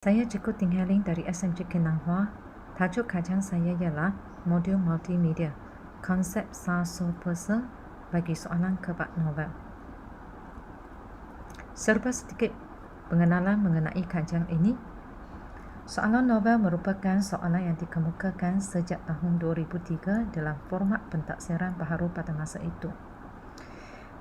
Saya Cikgu Ting Heling dari SMJ Kenanghua. Tajuk kajian saya ialah modul multimedia, konsep sasopesa bagi soalan kebak novel. Serba sedikit pengenalan mengenai kajian ini. Soalan novel merupakan soalan yang dikemukakan sejak tahun 2003 dalam format pentaksiran baharu pada masa itu.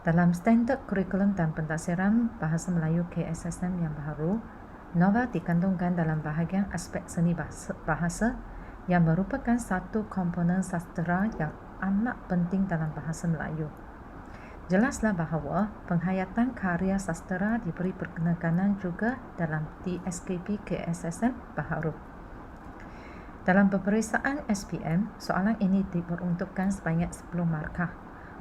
Dalam standard kurikulum dan pentaksiran Bahasa Melayu KSSM yang baharu, novel dikandungkan dalam bahagian aspek seni bahasa yang merupakan satu komponen sastera yang amat penting dalam bahasa Melayu. Jelaslah bahawa penghayatan karya sastera diberi penekanan juga dalam TSKP KSSM baharu. Dalam peperiksaan SPM, soalan ini diperuntukkan sebanyak 10 markah.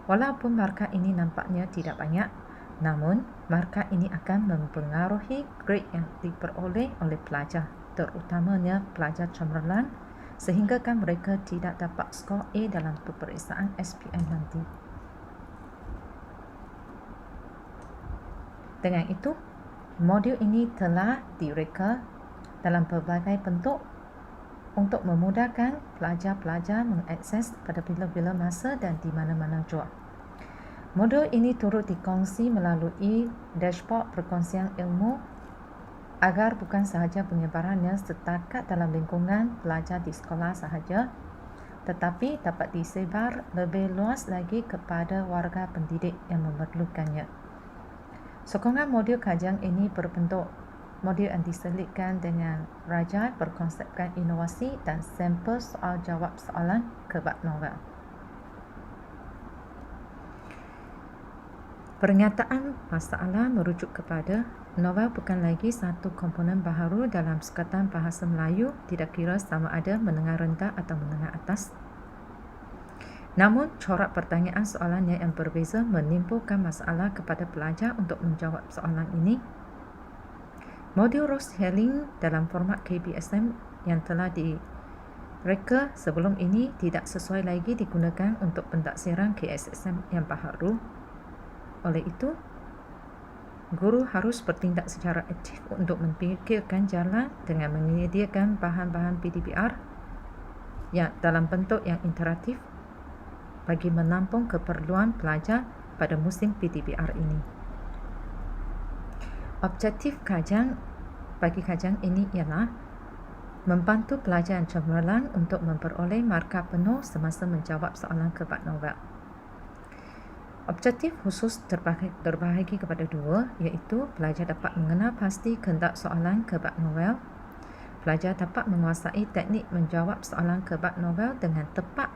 Walaupun markah ini nampaknya tidak banyak, namun, markah ini akan mempengaruhi grade yang diperoleh oleh pelajar, terutamanya pelajar cemerlang, sehingga mereka tidak dapat skor A dalam peperiksaan SPM nanti. Dengan itu, modul ini telah direka dalam pelbagai bentuk untuk memudahkan pelajar-pelajar mengakses pada bila-bila masa dan di mana-mana jua. Modul ini turut dikongsi melalui dashboard perkongsian ilmu agar bukan sahaja penyebarannya setakat dalam lingkungan pelajar di sekolah sahaja, tetapi dapat disebar lebih luas lagi kepada warga pendidik yang memerlukannya. Sokongan modul kajian ini berbentuk modul yang diselitkan dengan raja berkonsepkan inovasi dan sampel soal jawab soalan kebak novel. Pernyataan masalah merujuk kepada novel bukan lagi satu komponen baharu dalam sekatan bahasa Melayu, tidak kira sama ada menengah rendah atau menengah atas. Namun, corak pertanyaan soalannya yang berbeza menimbulkan masalah kepada pelajar untuk menjawab soalan ini. Modul Rose-Helling dalam format KBSM yang telah direka sebelum ini tidak sesuai lagi digunakan untuk pentaksiran KSSM yang baharu. Oleh itu, guru harus bertindak secara aktif untuk memikirkan jalan dengan menyediakan bahan-bahan PDBR yang dalam bentuk yang interaktif bagi menampung keperluan pelajar pada musim PDBR ini. Objektif bagi kajian ini ialah membantu pelajar yang cemerlang untuk memperoleh markah penuh semasa menjawab soalan kebak novel. Objektif khusus terbahagi kepada dua, iaitu pelajar dapat mengenal pasti kehendak soalan kebak novel. Pelajar dapat menguasai teknik menjawab soalan kebak novel dengan tepat.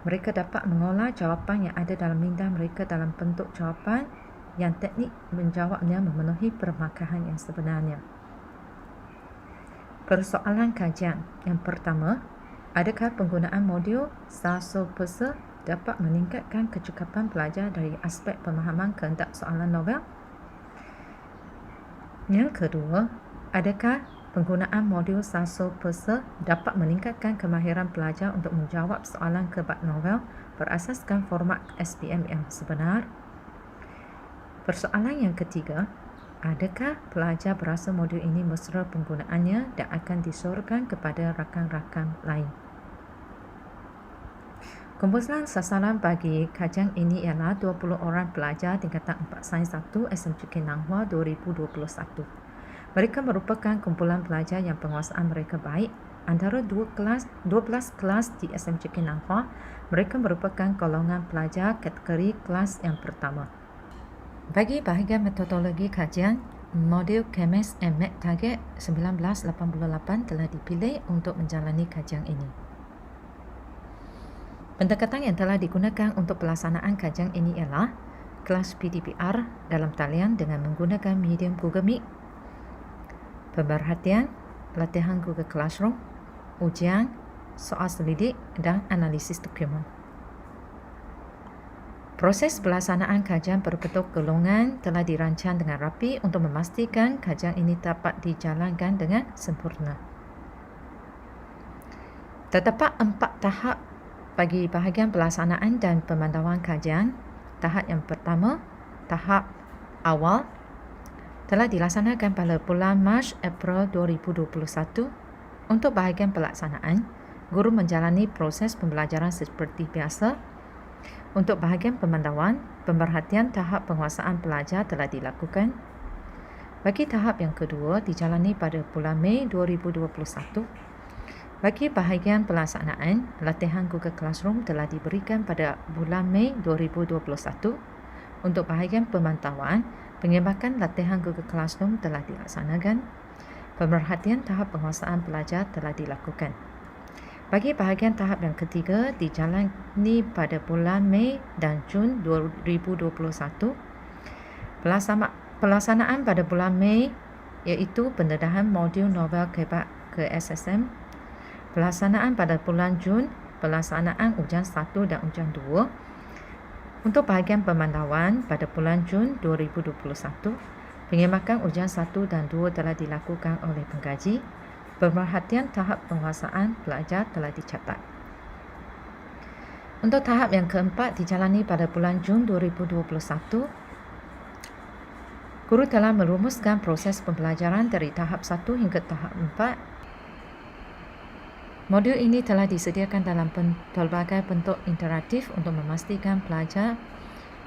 Mereka dapat mengolah jawapan yang ada dalam minda mereka dalam bentuk jawapan yang teknik menjawabnya memenuhi permakahan yang sebenarnya. Persoalan kajian yang pertama, adakah penggunaan modul sasopesa dapat meningkatkan kecekapan pelajar dari aspek pemahaman kehendak soalan novel? Yang kedua, adakah penggunaan modul sasopesa dapat meningkatkan kemahiran pelajar untuk menjawab soalan kebak novel berasaskan format SPM yang sebenar? Persoalan yang ketiga, adakah pelajar berasa modul ini mesra penggunaannya dan akan disorkan kepada rakan-rakan lain? Kumpulan sasaran bagi kajian ini ialah 20 orang pelajar tingkatan 4 Sains 1 SMJ Kenanghua 2021. Mereka merupakan kumpulan pelajar yang penguasaan mereka baik. Antara 12 kelas di SMJ Kenanghua, mereka merupakan golongan pelajar kategori kelas yang pertama. Bagi bahagian metodologi kajian, modul Chemist and Math Target 1988 telah dipilih untuk menjalani kajian ini. Pendekatan yang telah digunakan untuk pelaksanaan kajian ini ialah kelas PDBR dalam talian dengan menggunakan medium Google Meet, pemerhatian, latihan Google Classroom, ujian, soal selidik dan analisis dokumen. Proses pelaksanaan kajian berbentuk golongan telah dirancang dengan rapi untuk memastikan kajian ini dapat dijalankan dengan sempurna. Terdapat 4 tahap bagi bahagian pelaksanaan dan pemantauan kajian. Tahap yang pertama, tahap awal, telah dilaksanakan pada bulan Mac-April 2021. Untuk bahagian pelaksanaan, guru menjalani proses pembelajaran seperti biasa. Untuk bahagian pemantauan, pemerhatian tahap penguasaan pelajar telah dilakukan. Bagi tahap yang kedua dijalani pada bulan Mei 2021. Bagi bahagian pelaksanaan, latihan Google Classroom telah diberikan pada bulan Mei 2021. Untuk bahagian pemantauan, pengembangan latihan Google Classroom telah dilaksanakan. Pemerhatian tahap penguasaan pelajar telah dilakukan. Bagi bahagian tahap yang ketiga dijalani pada bulan Mei dan Jun 2021. Pelaksanaan pada bulan Mei iaitu pendedahan modul novel kebat ke SSM. Pelaksanaan pada bulan Jun, pelaksanaan ujian 1 dan ujian 2. Untuk bahagian pemantauan pada bulan Jun 2021, pengembangan ujian 1 dan 2 telah dilakukan oleh pengkaji. Pemerhatian tahap penguasaan pelajar telah dicatat. Untuk tahap yang keempat dijalani pada bulan Jun 2021. Guru telah merumuskan proses pembelajaran dari tahap 1 hingga tahap 4. Modul ini telah disediakan dalam pelbagai bentuk interaktif untuk memastikan pelajar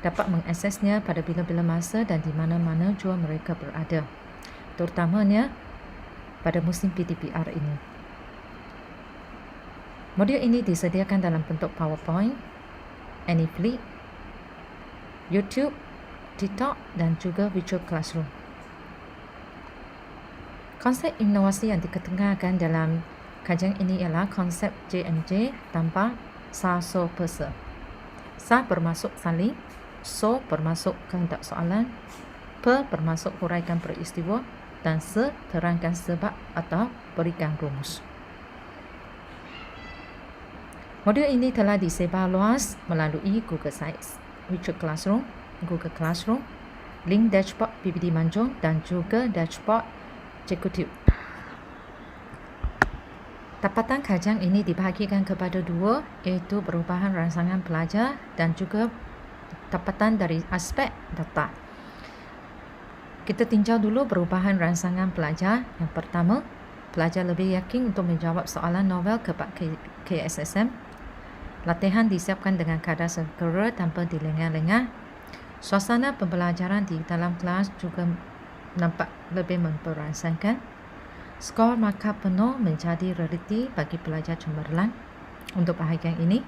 dapat mengaksesnya pada bila-bila masa dan di mana-mana jua mereka berada, terutamanya pada musim PDPR ini. Modul ini disediakan dalam bentuk PowerPoint, AnyFlip, YouTube, TikTok dan juga Virtual Classroom. Konsep inovasi yang dikemukakan dalam kajian ini ialah konsep JMJ tanpa sa, so, persa. Sa bermaksud salin, so bermaksud kehendak soalan, per bermaksud huraikan peristiwa dan se terangkan sebab atau berikan rumus. Modul ini telah disebar luas melalui Google Sites, Virtual Classroom, Google Classroom, link dashboard PPT Manjung dan juga dashboard Cekutip. Dapatan kajian ini dibahagikan kepada dua, iaitu perubahan rangsangan pelajar dan juga dapatan dari aspek data. Kita tinjau dulu perubahan rangsangan pelajar. Yang pertama, pelajar lebih yakin untuk menjawab soalan novel kebat KSSM. Latihan disiapkan dengan kadar segera tanpa dilengah-lengah. Suasana pembelajaran di dalam kelas juga nampak lebih memperasakan. Skor markah penuh menjadi realiti bagi pelajar cemerlang. Untuk bahagian ini,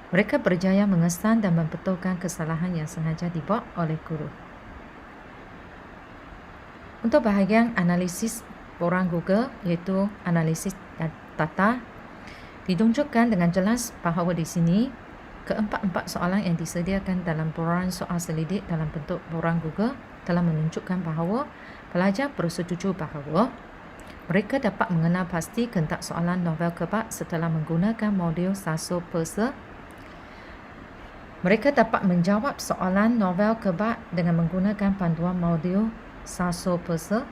mereka berjaya mengesan dan membetulkan kesalahan yang sengaja dibuat oleh guru. Untuk bahagian analisis borang Google, iaitu analisis data, ditunjukkan dengan jelas bahawa di sini keempat-empat soalan yang disediakan dalam borang soal selidik dalam bentuk borang Google telah menunjukkan bahawa pelajar bersetuju bahawa mereka dapat mengenal pasti kehendak soalan novel kebat setelah menggunakan modul Saso Persa. Mereka dapat menjawab soalan novel kebat dengan menggunakan panduan modul Saso Persa.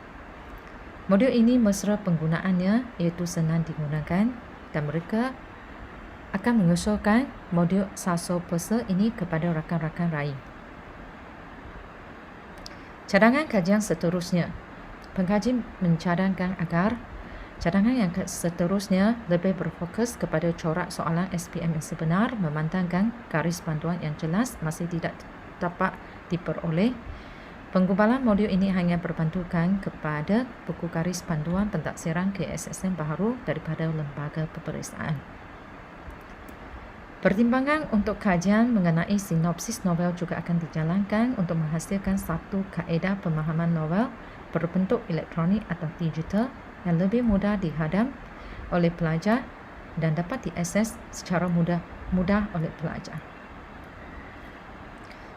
Modul ini mesra penggunaannya iaitu senang digunakan dan mereka akan mengusulkan modul Saso Persa ini kepada rakan-rakan lain. Cadangan kajian seterusnya. Pengkaji mencadangkan agar cadangan yang seterusnya lebih berfokus kepada corak soalan SPM yang sebenar, memandangkan garis panduan yang jelas masih tidak dapat diperoleh. Penggubalan modul ini hanya berbantukan kepada buku garis panduan pentaksiran KSSM baharu daripada lembaga peperiksaan. Pertimbangan untuk kajian mengenai sinopsis novel juga akan dijalankan untuk menghasilkan satu kaedah pemahaman novel berbentuk elektronik atau digital yang lebih mudah dihadam oleh pelajar dan dapat diakses secara mudah oleh pelajar.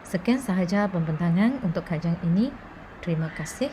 Sekian sahaja pembentangan untuk kajian ini. Terima kasih.